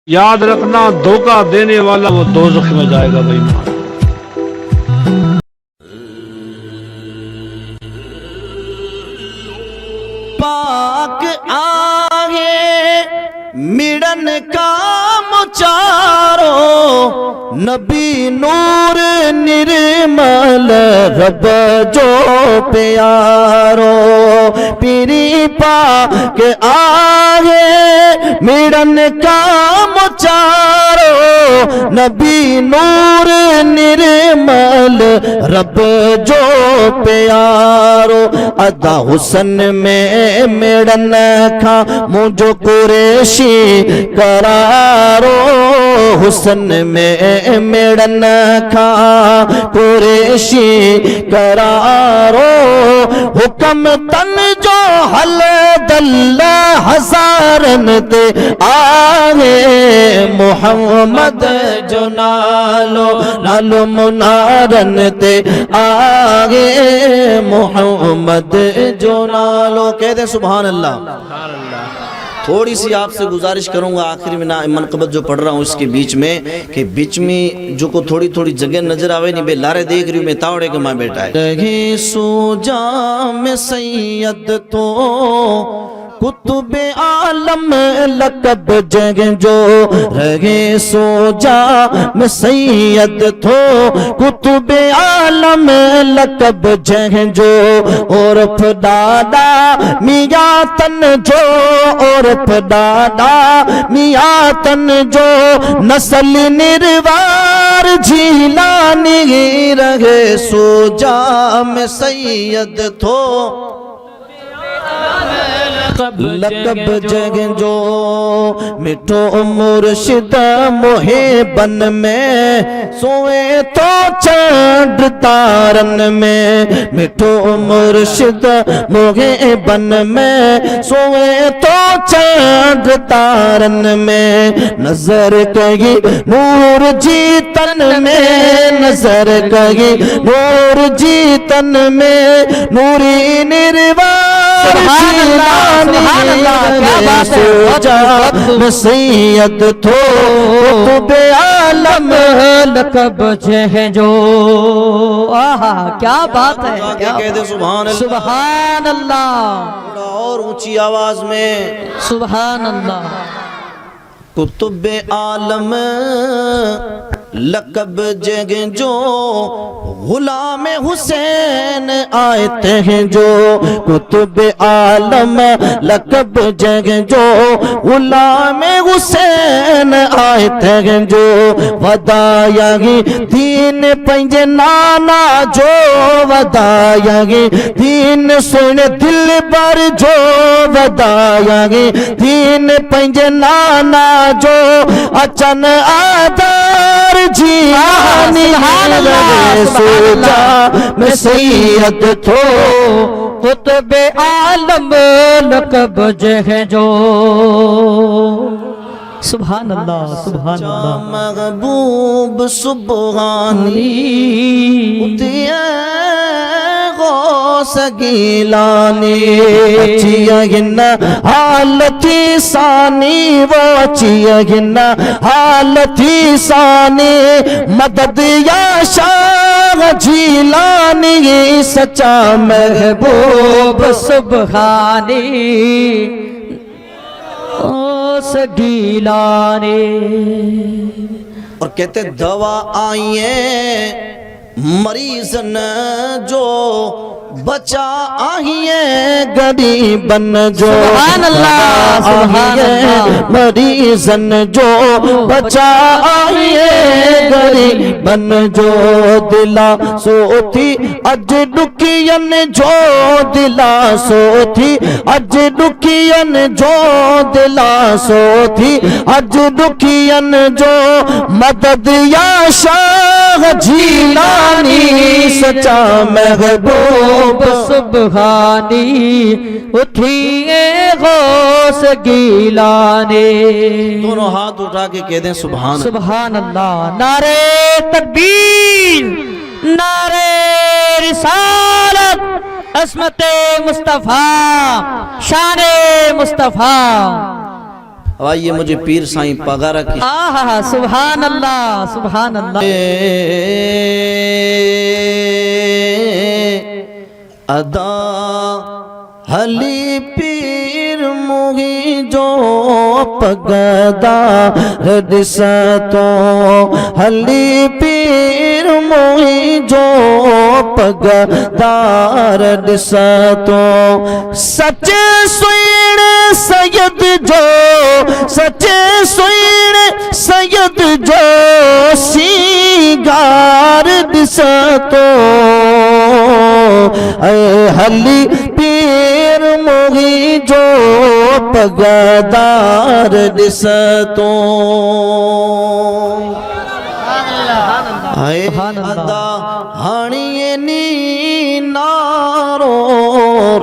یاد رکھنا دھوکہ دینے والا وہ دوزخ میں جائے گا بھائی مان۔ پاک آگے مڑن کا مچارو نبی نور نرمل رب جو پیارو پیری پاک آگے مڑن کا مچارو نبی نور نرمل رب جو پیارو ادا حسن میں میڑن کھا مجھو قریشی قرارو حسن میں میڑن کھا قریشی قرارو حکم تن جو حل دل ہزارن تے آگے محمد جو نالو منارن تے آگے محمد جو نالو کہہ دیں سبحان اللہ۔ تھوڑی سی آپ سے گزارش کروں گا آخری میں منقبت جو پڑھ رہا ہوں اس کے بیچ میں کہ بیچ میں جو کو تھوڑی تھوڑی جگہ نظر آوے نہیں بے لارے دیکھ رہی ہوں میں تاوڑے کے ماں بیٹھا ہے رہے سو جام سید تو کتب عالم لقب جگ جو رہے سو جام سید تو کتب عالم لقب جگ جو عرف دادا میاں تن جو عرف دادا میاں تن جو نسل نروار جیلانی رہے سو جام سید تو لقب جگ جو مٹھو مرشد محبن میں سوئے تو چاند تارن میں مٹھو مرشد محبن میں سوئے تو چاند تارن میں نظر کہی نور جیتن میں نظر کہی نور جیتن میں نوری نروار سبحان اللہ کیا بات ہے سید تو کتب عالم لقب ہے جو آہا کیا بات ہے کہہ دے سبحان اللہ سبحان اللہ اور اونچی آواز میں سبحان اللہ کتب عالم لقب جگ جو غلام حسین آئے ہیں جو کتب عالم لقب جگ جو غلام حسین آئے ہیں جو ودایاگی دین پنج نانا جو ودایاگی دین سن دل بر جو ودایاگی دین پنج نانا جو اچن آدار جیانی رہے سوچا میں سید تو کتب عالم لقب ہے جو سبحان اللہ سبحان اللہ محبوب سبحانی اتیا غوث گیلانی اچھیا گن حالتی ثانی وہ اچھیا گن حالتی ثانی مدد یا شاہ جیلانی سچا محبوب سبحانی گیلانے اور کہتے دوا آئیے مریضن جو بچا آئیے غریبن جو سبحان اللہ سبحان اللہ مریضن جو بچا آئیے غریبن جو دلا سو تھی اج دکھین جو دلا سو تھی اج دکھین جو دلا سو تھی اج دکھین جو مدد یا شاہ جیلانی سچا محبوب سبحانی اٹھیے غوث گیلانے دونوں ہاتھ اٹھا کے کہہ دیں سبحان سبحان اللہ نعرہ تکبیر نعرہ رسالت عصمت مصطفیٰ شان مصطفیٰ آئیے مجھے پیر سائیں پگارا کی آہا سبحان اللہ سبحان اللہ ادا حلی پیر موہی جو پگدا ردستو حلی پیر موہی جو پگدا ردستو سچے سوئن سید جو سچے سوئن سید جو سینگار دستو اے حلی پیر موہی جو پگدار دستو اے ادا ہانی نی نارو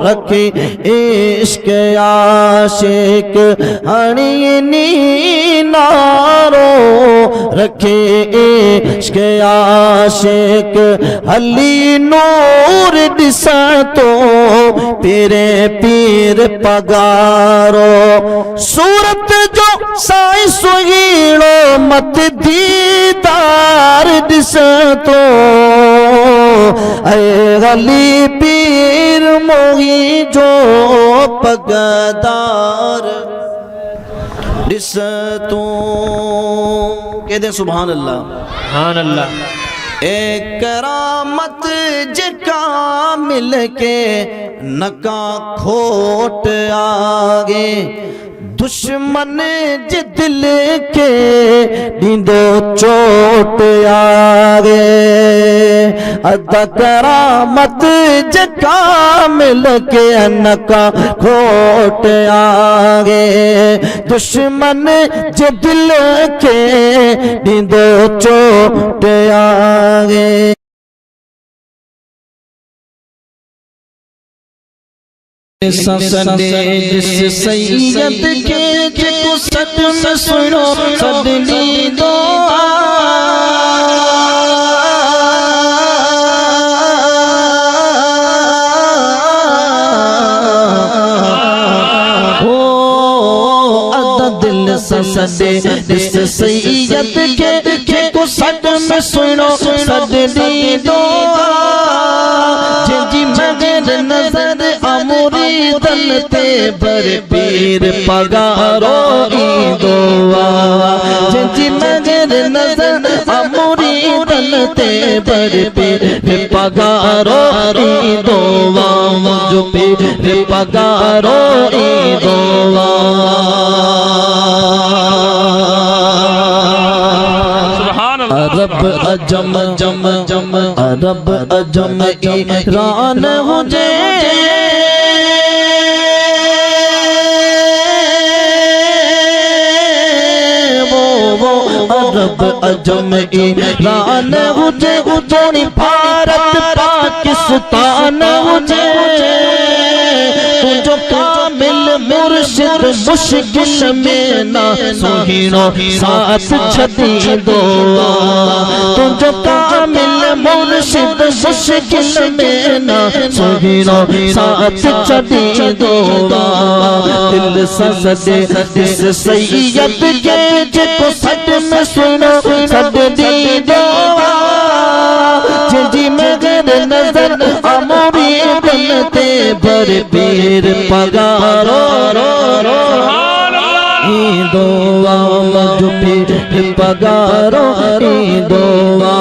رکھے عشق عاشق ہانی نی نارو رکھے عشق عاشق حلی نور دستو پیرے پیر پگارو صورت جو سائیں سوگیڑو مت دیدار دستو اے غلی پیر موہی جو پگدار دستو کہہ دیں سبحان اللہ سبحان اللہ اے کرامت جکا مل کے نکا کھوٹ آگے دشمن جے دل کے دیندو چوٹ آگے ادا کرامت جکا مل کے نکا کھوٹ آگے دشمن جے دل کے دیندو چوٹ آگے سندے جس سید کے جکو سٹ میں سنو سدنی دعا دل سندے جس سید کے جکو سٹ میں سنو سدنی دعا جی مگر نظر اموری دل تے بر پیر پگارو ای دعا جی مگر نظر اموری دل تے بر پیر پگارو ای دعا جو پیر پگارو ای دعا عرب عجم جم جم عرب عجم ایران ہو جے عرب عجم ایران ہو جے اجونی بھارت پاکستان ہو جے جو کامل مرشد مشکل میں نہ سہینو ساتھ چھتی دو تو جو کامل مرشد مشکل میں نہ سہینو ساتھ چھتی دو دل سزدے اس سید کے جکو سٹ میں سنو سد دی دو جی مگر نظر اموری بنتے بر پیر پگارو ای دعا جو پیر پگارو ای دعا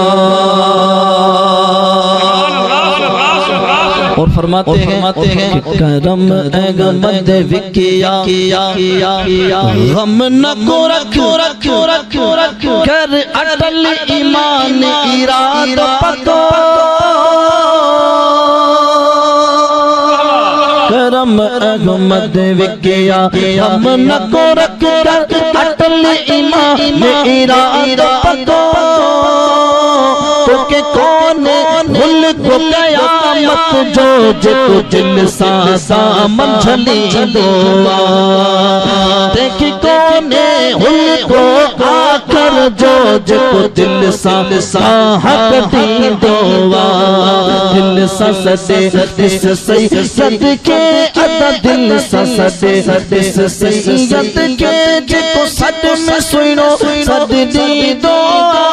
اور فرماتے ہیں کرم اے غمد وکیا غم نہ کو رکھ کر اٹل ایمان اراد پکو کرم احمد وکیا غم نہ کو رکھ کر اٹل ایمان اراد پکو تو کہ کون ملک قیامت جو جتو دل سامن جھلی دعا دیکھ کون ملک آ کر جو کو دل سا حق دی دوا دل سا سدے اس سید کے ادا دل سا سدے اس سید کے کو سد میں سنو سد دی دعا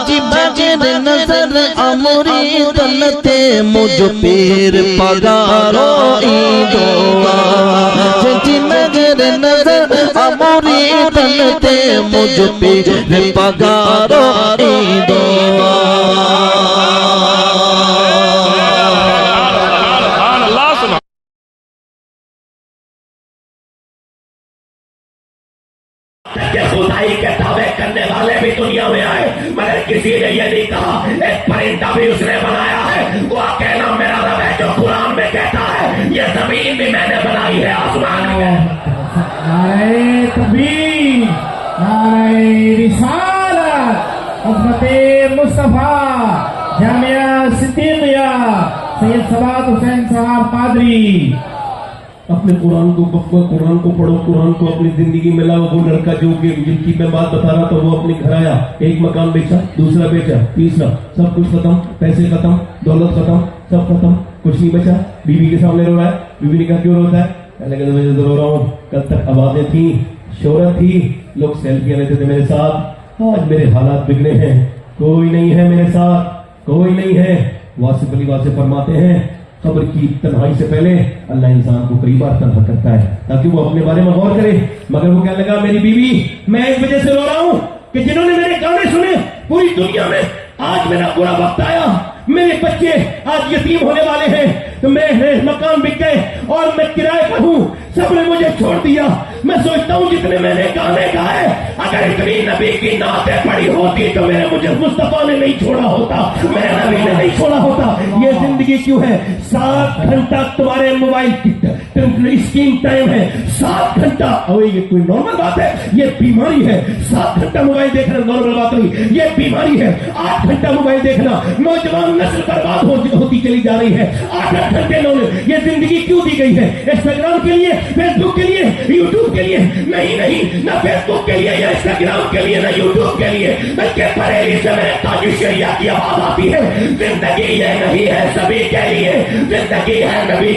جی بغیر نظر امری دلتے مجھ پیر پگارو ای دعا جی بغیر نظر امری دلتے مجھ پیر پگارو ای دعا کہ خدائی کے دعوے کرنے والے بھی دنیا میں آئے مگر کسی نے یہ نہیں کہا ایک پرندہ بھی اس نے بنایا ہے وہ کہنا میرا رب ہے جو قرآن میں کہتا ہے یہ زمین بھی میں نے بنائی ہے آسمان بھی میں نے نعرہ تکبیر نعرہ رسالت عظمت مصطفیٰ جامعہ صدیقیہ سید سبات حسین صاحب قادری اپنے قرآن کو پڑھو قرآن کو اپنی زندگی میں لاؤ وہ لڑکا جو کہ جن کی میں بات بتا رہا تھا وہ اپنے گھر آیا ایک مکان بیچا دوسرا بیچا تیسرا سب کچھ ختم پیسے ختم دولت ختم سب ختم کچھ نہیں بچا بیوی کے سامنے رو رہا ہے بیوی نے کہا کیوں روتا ہے کہنے لگا میں رو رہا ہوں کل تک آوازیں تھیں شہرت تھی لوگ سیلفیاں لیتے تھے میرے ساتھ آج میرے حالات بگڑے ہیں کوئی نہیں ہے میرے ساتھ کوئی نہیں ہے واصف علی واصف فرماتے ہیں قبر کی تنہائی سے پہلے اللہ انسان کو کئی بار تنہا کرتا ہے تاکہ وہ اپنے بارے میں غور کرے مگر وہ کہنے لگا میری بیوی میں اس وجہ سے رو رہا ہوں کہ جنہوں نے میرے گانے سنے پوری دنیا میں آج میرا برا وقت آیا میرے بچے آج یتیم ہونے والے ہیں تو میرے مکان بک گئے اور میں کرائے پر ہوں سب نے مجھے چھوڑ دیا میں سوچتا ہوں جتنے میں نے گانے گائے اگر اتنی نبی کی نعتیں پڑی ہوتی تو مجھے مصطفیٰ نے نہیں چھوڑا ہوتا میرے نبی نے نہیں چھوڑا ہوتا یہ زندگی کیوں ہے 7 گھنٹہ تمہارے موبائل کی اسکرین ٹائم ہے 7 گھنٹہ اور یہ کوئی نارمل بات ہے یہ بیماری ہے 7 گھنٹہ موبائل دیکھنا نارمل بات نہیں یہ بیماری ہے 8 گھنٹہ موبائل دیکھنا نوجوان نسل برباد ہوتی چلی جا رہی ہے 8 گھنٹے یہ زندگی کیوں دی گئی ہے انسٹاگرام کے لیے فیس بک کے لیے یوٹیوب کے لیے نہیں نہ فیس بک کے لیے یا انسٹاگرام کے لیے نہ یوٹیوب کے لیے بلکہ بریلی سے میرے تاج شریعہ کی آواز آتی ہے زندگی یہ نہیں ہے سبھی کے لیے زندگی ہے نبی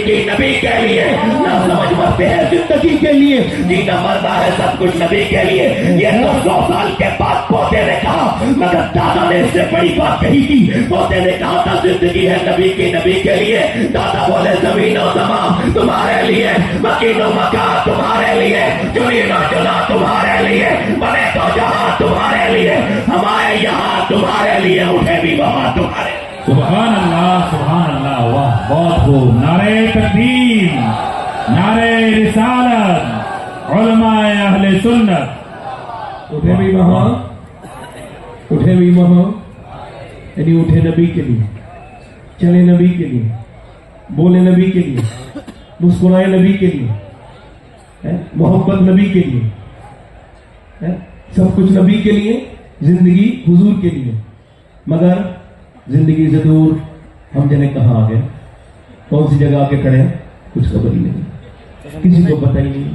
کے لیے نہ سمجھ مرتے ہیں زندگی کے لیے جینا مرنا ہے سب کچھ نبی کے لیے یہ تو 100 سال کے بعد پوتے نے کہا مگر دادا نے اس سے بڑی بات کہی تھی پوتے نے کہا تھا زندگی ہے نبی کے لیے دادا بولے زمین و زمان تمہارے لیے مکین و مکان تمہارے لیے چنی نہ چنا تمہارے لیے بنے تو جہاں تمہارے لیے ہمارے یہاں تمہارے لیے اٹھے بھی وہاں تمہارے سبحان اللہ واہ بہت خوب نعرہ تکبیر نعرہ رسالت علماء اہل سنت اٹھے بھی وہاں یعنی اٹھے نبی کے لیے چلے نبی کے لیے بولے نبی کے لیے مسکرائے نبی کے لیے محبت نبی کے لیے سب کچھ نبی کے لیے زندگی حضور کے لیے مگر زندگی سے دور ہم جنے کہاں آ گئے کون سی جگہ آ کے کھڑے ہیں کچھ خبر ہی نہیں کسی کو پتہ ہی نہیں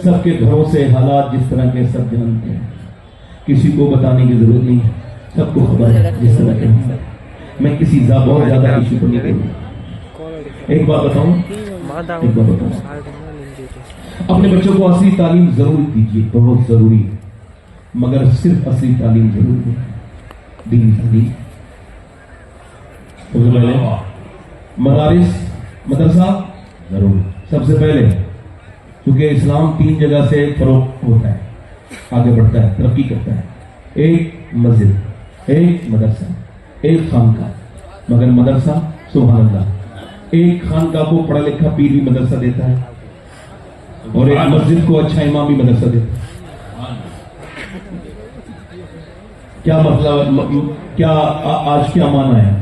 سب کے گھروں سے حالات جس طرح کے سب جانتے ہیں کسی کو بتانے کی ضرورت نہیں ہے سب کو خبر ہے جس طرح کے میں کسی بہت زیادہ ایشو کو نہیں کروں ایک بات بتاؤں اپنے بچوں کو اصلی تعلیم ضرور دیجیے بہت ضروری ہے مگر صرف اصلی تعلیم ضروری ہے دین تعلیم مدارس مدرسہ ضرور سب سے پہلے کیونکہ اسلام 3 جگہ سے فروغ ہوتا ہے آگے بڑھتا ہے ترقی کرتا ہے ایک مسجد ایک مدرسہ ایک خانقاہ مگر مدرسہ سبحان اللہ ایک خانقاہ کو پڑھا لکھا پیر بھی مدرسہ دیتا ہے اور ایک مسجد کو اچھا امام بھی مدرسہ دیتا ہے کیا مطلب کیا آج کیا مانا ہے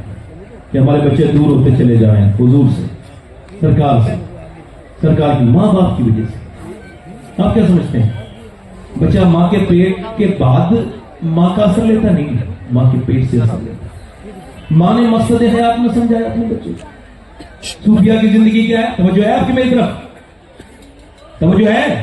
کہ ہمارے بچے دور ہوتے چلے جا رہے ہیں حضور سے سرکار کی ماں باپ کی وجہ سے آپ کیا سمجھتے ہیں بچہ ماں کے پیٹ کے بعد ماں کا اثر لیتا نہیں ماں کے پیٹ سے اثر لیتا ماں نے مقصد حیات میں سمجھایا اپنے بچے صوفیہ کی زندگی کیا ہے توجہ ہے آپ کی میری طرف توجہ ہے